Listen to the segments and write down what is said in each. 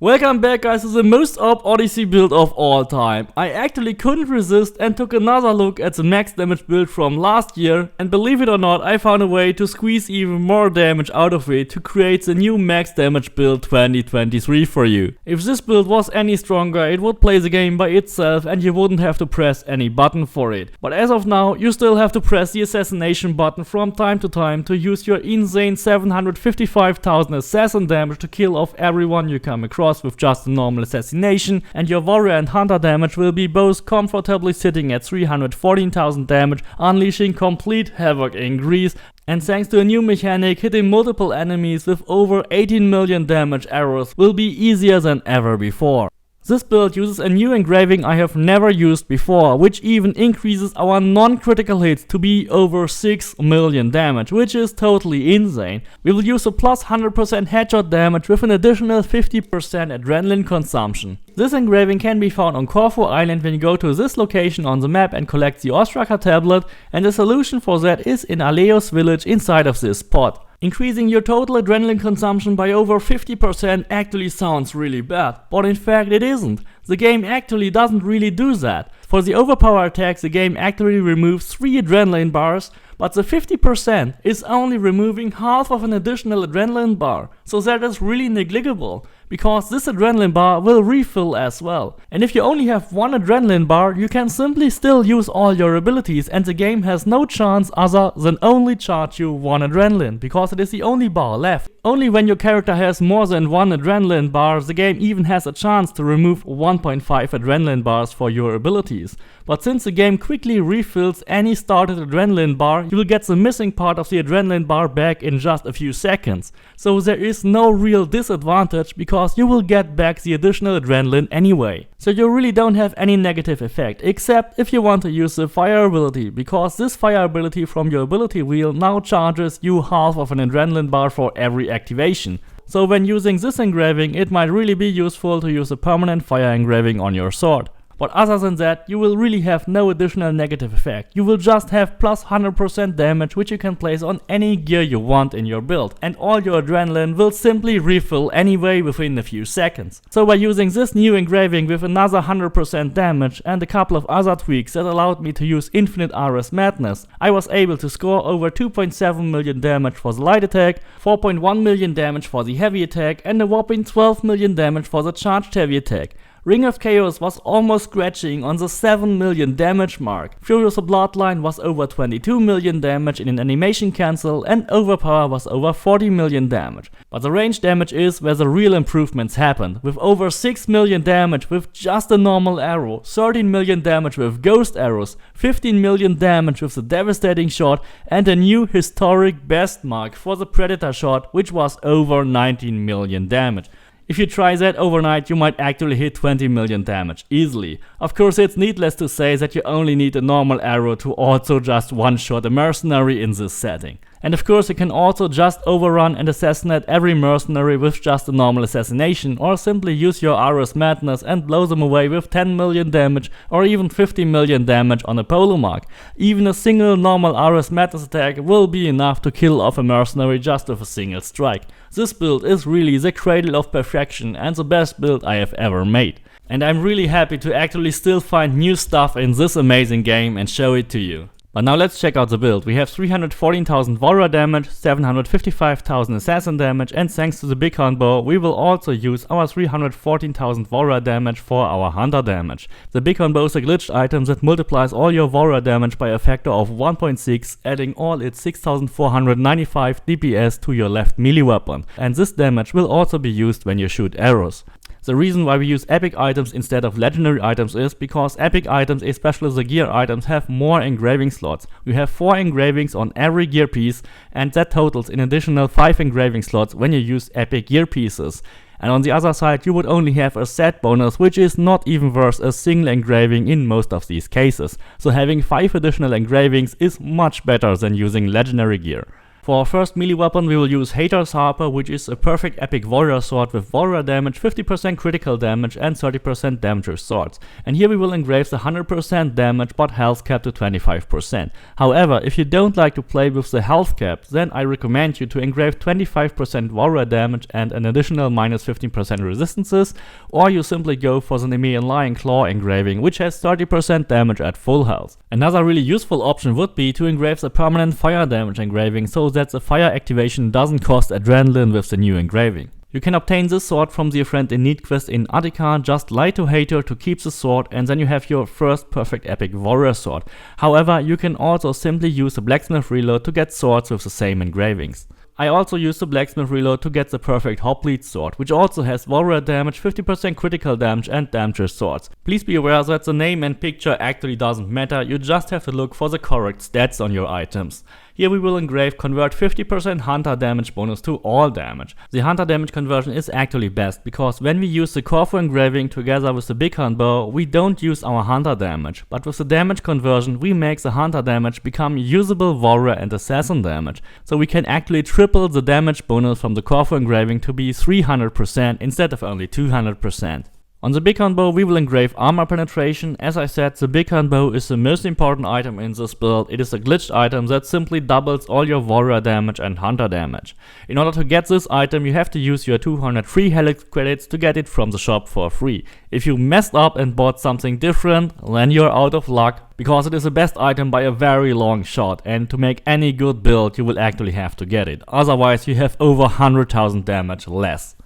Welcome back guys to the most OP Odyssey build of all time. I actually couldn't resist and took another look at the max damage build from last year, and believe it or not, I found a way to squeeze even more damage out of it to create the new max damage build 2023 for you. If this build was any stronger, it would play the game by itself and you wouldn't have to press any button for it. But as of now, you still have to press the assassination button from time to time to use your insane 755,000 assassin damage to kill off everyone you come across with just a normal assassination, and your warrior and hunter damage will be both comfortably sitting at 314,000 damage, unleashing complete havoc in Greece, and thanks to a new mechanic, hitting multiple enemies with over 18 million damage arrows will be easier than ever before. This build uses a new engraving I have never used before, which even increases our non-critical hits to be over 6 million damage, which is totally insane. We will use a plus 100% headshot damage with an additional 50% adrenaline consumption. This engraving can be found on Corfu Island when you go to this location on the map and collect the Ostraka tablet, and the solution for that is in Aleos village inside of this spot. Increasing your total adrenaline consumption by over 50% actually sounds really bad, but in fact it isn't. The game actually doesn't really do that. For the overpower attacks, the game actually removes 3 adrenaline bars, but the 50% is only removing half of an additional adrenaline bar, so that is really negligible, because this adrenaline bar will refill as well. And if you only have 1 adrenaline bar, you can simply still use all your abilities and the game has no chance other than only charge you 1 adrenaline, because it is the only bar left. Only when your character has more than 1 adrenaline bar, the game even has a chance to remove 1.5 adrenaline bars for your abilities. But since the game quickly refills any started adrenaline bar, you will get the missing part of the adrenaline bar back in just a few seconds. So there is no real disadvantage because you will get back the additional adrenaline anyway. So you really don't have any negative effect, except if you want to use the fire ability, because this fire ability from your ability wheel now charges you half of an adrenaline bar for every activation. So when using this engraving, it might really be useful to use a permanent fire engraving on your sword. But other than that, you will really have no additional negative effect. You will just have plus 100% damage, which you can place on any gear you want in your build, and all your adrenaline will simply refill anyway within a few seconds. So by using this new engraving with another 100% damage and a couple of other tweaks that allowed me to use infinite RS madness, I was able to score over 2.7 million damage for the light attack, 4.1 million damage for the heavy attack, and a whopping 12 million damage for the charged heavy attack. Ring of Chaos was almost scratching on the 7 million damage mark. Furious Bloodline was over 22 million damage in an animation cancel, and Overpower was over 40 million damage. But the range damage is where the real improvements happened, with over 6 million damage with just a normal arrow, 13 million damage with ghost arrows, 15 million damage with the devastating shot, and a new historic best mark for the Predator shot, which was over 19 million damage. If you try that overnight, you might actually hit 20 million damage easily. Of course, it's needless to say that you only need a normal arrow to also just one-shot a mercenary in this setting. And of course, you can also just overrun and assassinate every mercenary with just a normal assassination, or simply use your RS madness and blow them away with 10 million damage or even 50 million damage on a polo mark. Even a single normal RS madness attack will be enough to kill off a mercenary just with a single strike. This build is really the cradle of perfection and the best build I have ever made. And I'm really happy to actually still find new stuff in this amazing game and show it to you. But now let's check out the build. We have 314,000 warrior damage, 755,000 assassin damage, and thanks to the bighorn bow, we will also use our 314,000 warrior damage for our hunter damage. The bighorn bow is a glitched item that multiplies all your warrior damage by a factor of 1.6, adding all its 6,495 DPS to your left melee weapon. And this damage will also be used when you shoot arrows. The reason why we use epic items instead of legendary items is because epic items, especially the gear items, have more engraving slots. We have 4 engravings on every gear piece, and that totals an additional 5 engraving slots when you use epic gear pieces. And on the other side, you would only have a set bonus, which is not even worth a single engraving in most of these cases. So having 5 additional engravings is much better than using legendary gear. For our first melee weapon we will use Hater's Harper, which is a perfect epic warrior sword with warrior damage, 50% critical damage and 30% damage with swords. And here we will engrave the 100% damage but health cap to 25%. However, if you don't like to play with the health cap, then I recommend you to engrave 25% warrior damage and an additional minus 15% resistances, or you simply go for the Nemean Lion Claw engraving, which has 30% damage at full health. Another really useful option would be to engrave the permanent fire damage engraving so that the fire activation doesn't cost adrenaline with the new engraving. You can obtain this sword from the friend in need quest in Attica, just lie to Hater to keep the sword and then you have your first perfect epic warrior sword. However, you can also simply use the blacksmith reload to get swords with the same engravings. I also use the blacksmith reload to get the perfect hoplite sword, which also has warrior damage, 50% critical damage and damage with swords. Please be aware that the name and picture actually doesn't matter, you just have to look for the correct stats on your items. Here we will engrave convert 50% hunter damage bonus to all damage. The hunter damage conversion is actually best, because when we use the Corfu engraving together with the bighorn bow, we don't use our hunter damage, but with the damage conversion we make the hunter damage become usable warrior and assassin damage. So we can actually triple the damage bonus from the Corfu engraving to be 300% instead of only 200%. On the bighorn bow we will engrave armor penetration. As I said, the bighorn bow is the most important item in this build. It is a glitched item that simply doubles all your warrior damage and hunter damage. In order to get this item you have to use your 200 free helix credits to get it from the shop for free. If you messed up and bought something different, then you're out of luck, because it is the best item by a very long shot, and to make any good build you will actually have to get it. Otherwise you have over 100,000 damage less.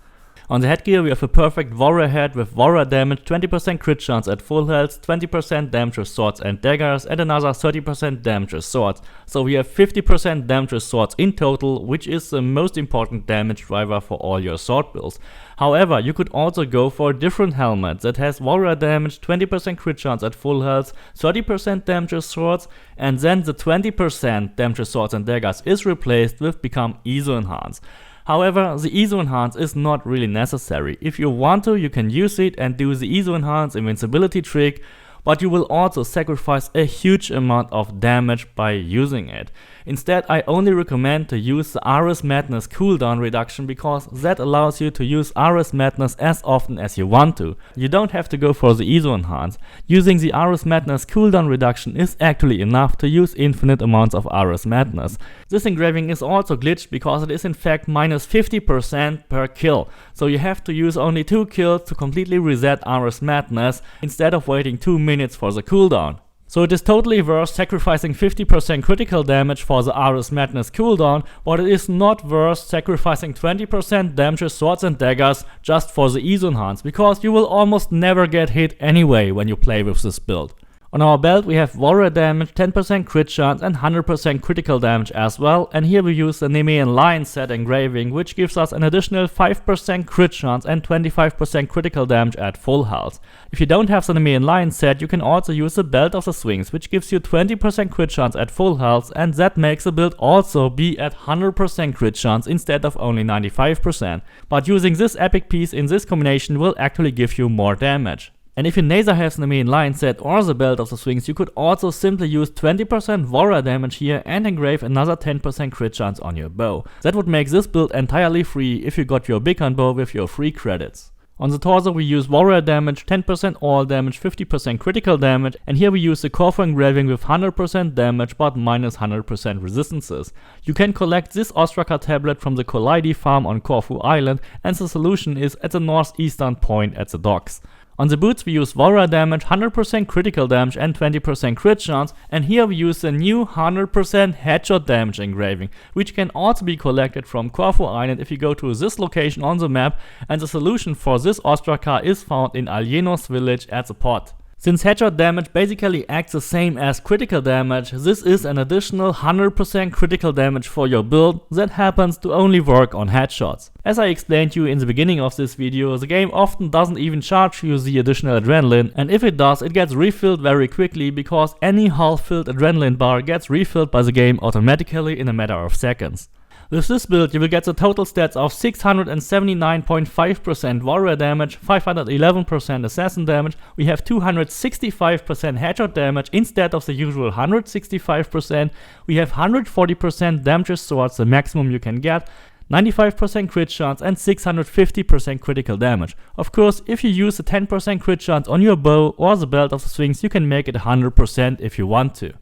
On the headgear we have a perfect warrior head with warrior damage, 20% crit chance at full health, 20% damage with swords and daggers and another 30% damage with swords. So we have 50% damage with swords in total, which is the most important damage driver for all your sword builds. However, you could also go for a different helmet that has warrior damage, 20% crit chance at full health, 30% damage with swords, and then the 20% damage with swords and daggers is replaced with become ESO Enhance. However, the ESO Enhance is not really necessary. If you want to, you can use it and do the ESO Enhance invincibility trick, but you will also sacrifice a huge amount of damage by using it. Instead, I only recommend to use the Ares Madness cooldown reduction, because that allows you to use Ares Madness as often as you want to. You don't have to go for the ESO Enhance. Using the Ares Madness cooldown reduction is actually enough to use infinite amounts of Ares Madness. This engraving is also glitched because it is in fact minus 50% per kill. So you have to use only 2 kills to completely reset Ares Madness instead of waiting 2 minutes for the cooldown. So it is totally worth sacrificing 50% critical damage for the Ares Madness cooldown, but it is not worth sacrificing 20% damage with swords and daggers just for the ESO Enhance, because you will almost never get hit anyway when you play with this build. On our belt we have warrior damage, 10% crit chance and 100% critical damage as well, and here we use the Nemean Lion set engraving, which gives us an additional 5% crit chance and 25% critical damage at full health. If you don't have the Nemean Lion set, you can also use the Belt of the Swings, which gives you 20% crit chance at full health, and that makes the build also be at 100% crit chance instead of only 95%. But using this epic piece in this combination will actually give you more damage. And if you neither have the Nemean Lion set or the Belt of the Swings, you could also simply use 20% warrior damage here and engrave another 10% crit chance on your bow. That would make this build entirely free if you got your bighorn bow with your free credits. On the torso we use warrior damage, 10% all damage, 50% critical damage, and here we use the Corfu engraving with 100% damage but minus 100% resistances. You can collect this Ostraka tablet from the Collidi farm on Corfu Island, and the solution is at the northeastern point at the docks. On the boots we use warrior damage, 100% critical damage and 20% crit chance, and here we use the new 100% headshot damage engraving, which can also be collected from Corfu Island if you go to this location on the map, and the solution for this Ostraka is found in Alienos village at the port. Since headshot damage basically acts the same as critical damage, this is an additional 100% critical damage for your build that happens to only work on headshots. As I explained to you in the beginning of this video, the game often doesn't even charge you the additional adrenaline, and if it does, it gets refilled very quickly, because any half-filled adrenaline bar gets refilled by the game automatically in a matter of seconds. With this build you will get the total stats of 679.5% warrior damage, 511% assassin damage, we have 265% headshot damage instead of the usual 165%, we have 140% damage swords, the maximum you can get, 95% crit chance and 650% critical damage. Of course, if you use the 10% crit chance on your bow or the belt of the Sphinx, you can make it 100% if you want to.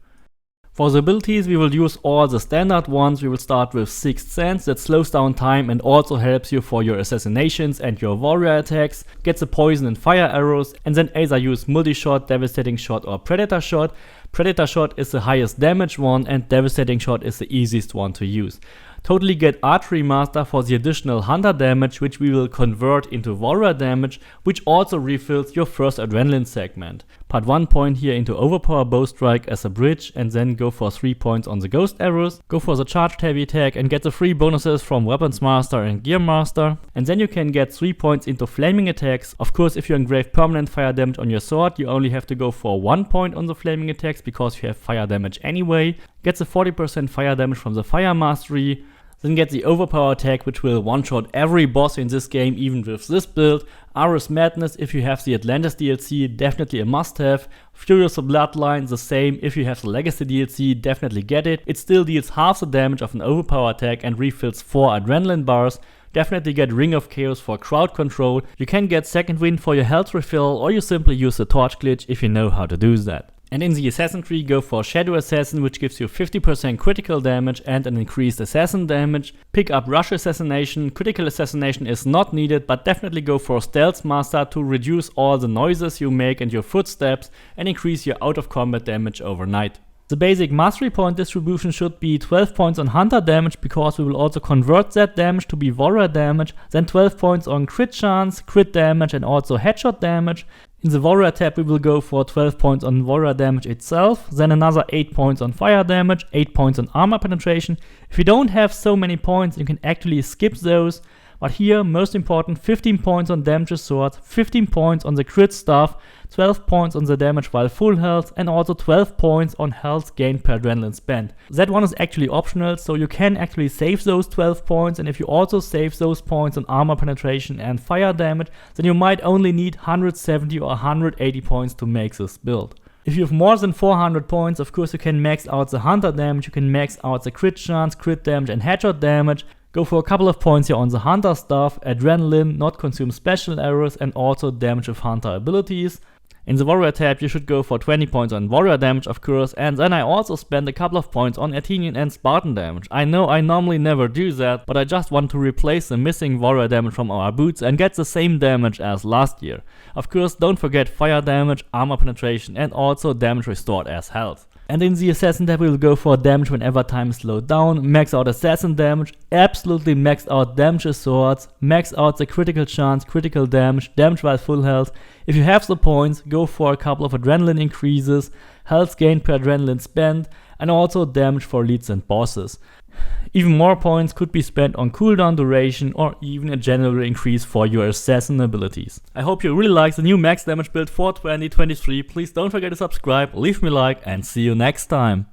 For the abilities we will use all the standard ones. We will start with Sixth Sense, that slows down time and also helps you for your assassinations and your warrior attacks, gets the poison and fire arrows, and then either use multi-shot, devastating shot or predator shot. Predator shot is the highest damage one and devastating shot is the easiest one to use. Totally get Archery Master for the additional hunter damage, which we will convert into warrior damage, which also refills your first adrenaline segment. Put 1 point here into overpower bow strike as a bridge and then go for 3 points on the ghost arrows, go for the charged heavy attack and get the free bonuses from Weapons Master and Gear Master, and then you can get 3 points into flaming attacks. Of course, if you engrave permanent fire damage on your sword, you only have to go for 1 point on the flaming attacks because you have fire damage anyway. Gets the 40% fire damage from the fire mastery, then get the overpower attack, which will one-shot every boss in this game even with this build. Aris Madness, if you have the Atlantis DLC, definitely a must-have. Furious the Bloodline, the same. If you have the Legacy DLC, definitely get it. It still deals half the damage of an overpower attack and refills 4 adrenaline bars. Definitely get Ring of Chaos for crowd control. You can get Second Wind for your health refill, or you simply use the torch glitch if you know how to do that. And in the assassin tree, go for Shadow Assassin, which gives you 50% critical damage and an increased assassin damage. Pick up Rush Assassination. Critical Assassination is not needed, but definitely go for Stealth Master to reduce all the noises you make and your footsteps and increase your out of combat damage overnight. The basic mastery point distribution should be 12 points on hunter damage, because we will also convert that damage to be warrior damage, then 12 points on crit chance, crit damage and also headshot damage. In the warrior tab we will go for 12 points on warrior damage itself, then another 8 points on fire damage, 8 points on armor penetration. If you don't have so many points, you can actually skip those. But here, most important, 15 points on damage sword, 15 points on the crit stuff, 12 points on the damage while full health, and also 12 points on health gained per adrenaline spent. That one is actually optional, so you can actually save those 12 points, and if you also save those points on armor penetration and fire damage, then you might only need 170 or 180 points to make this build. If you have more than 400 points, of course you can max out the hunter damage, you can max out the crit chance, crit damage and headshot damage. Go for a couple of points here on the hunter stuff, adrenaline, not consume special arrows and also damage with hunter abilities. In the warrior tab you should go for 20 points on warrior damage of course, and then I also spend a couple of points on Athenian and Spartan damage. I know I normally never do that, but I just want to replace the missing warrior damage from our boots and get the same damage as last year. Of course don't forget fire damage, armor penetration and also damage restored as health. And in the assassin tab we will go for damage whenever time is slowed down, max out assassin damage, absolutely max out damage swords, max out the critical chance, critical damage, damage while full health. If you have the points, go for a couple of adrenaline increases, health gained per adrenaline spent, and also damage for leads and bosses. Even more points could be spent on cooldown duration or even a general increase for your assassin abilities. I hope you really like the new max damage build for 2023. Please don't forget to subscribe, leave me a like and see you next time.